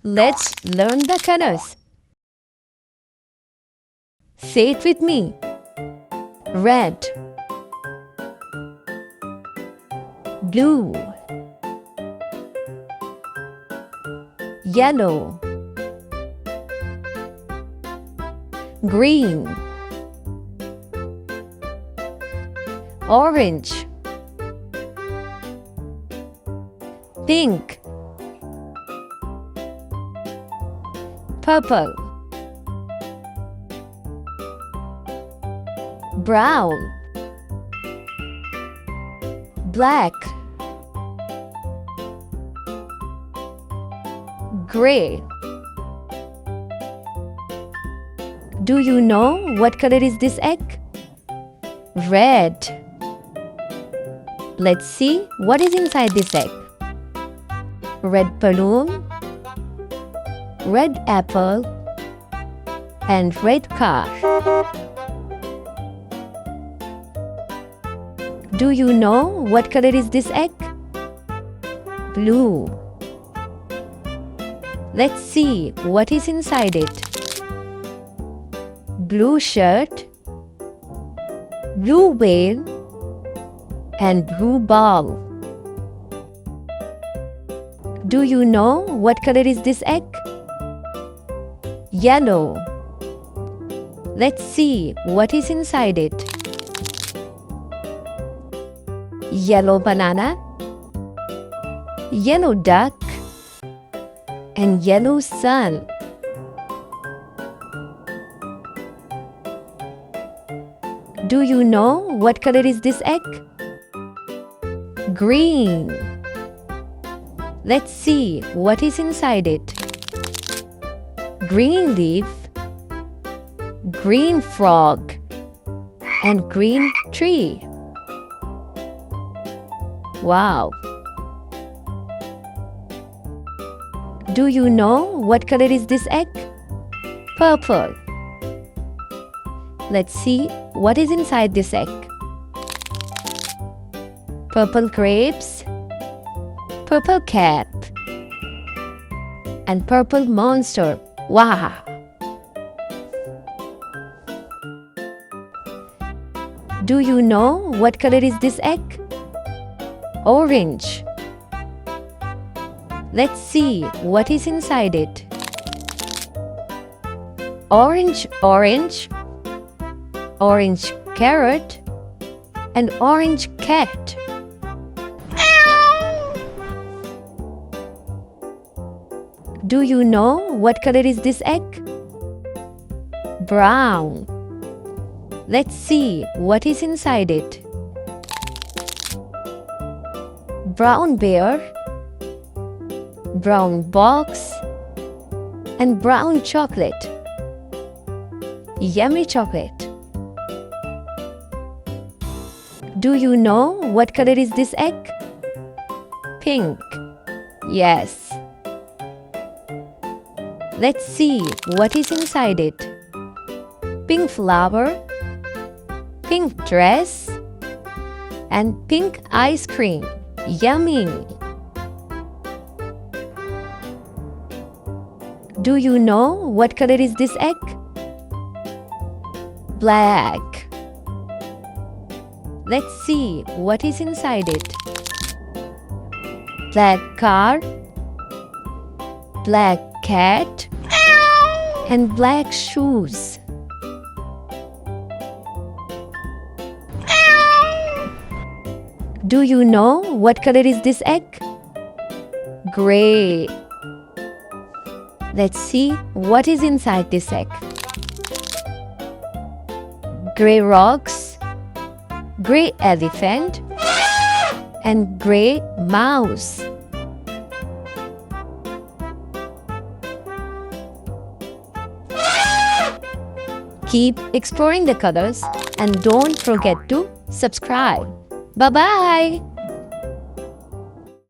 Let's learn the colors. Say it with me. Red, blue, yellow, green, orange, pink, purple, brown, black, gray. Do you know what color is this egg? Red. Let's see what is inside this egg. Red balloon, red apple, and red car. Do you know what color is this egg? Blue. Let's see what is inside it. Blue shirt, blue whale, and blue ball. Do you know what color is this egg? Yellow. Let's see what is inside it. Yellow banana, yellow duck, and yellow sun. Do you know what color is this egg? Green. Let's see what is inside it. Green leaf, green frog, and green tree. Wow! Do you know what color is this egg? Purple. Let's see what is inside this egg. Purple grapes, purple cat, and purple monster. Wow! Do you know what color is this egg? Orange. Let's see what is inside it. Orange, orange, orange carrot, and orange cat. Do you know what color is this egg? Brown. Let's see what is inside it. Brown bear, brown box, and brown chocolate. Yummy chocolate. Do you know what color is this egg? Pink. Yes. Let's see what is inside it. Pink flower, pink dress, and pink ice cream. Yummy! Do you know what color is this egg? Black. Let's see what is inside it. Black car, black cat, and black shoes. Do you know what color is this egg? Gray. Let's see what is inside this egg. Gray rocks, gray elephant, and gray mouse. Keep exploring the colors and don't forget to subscribe. Bye-bye.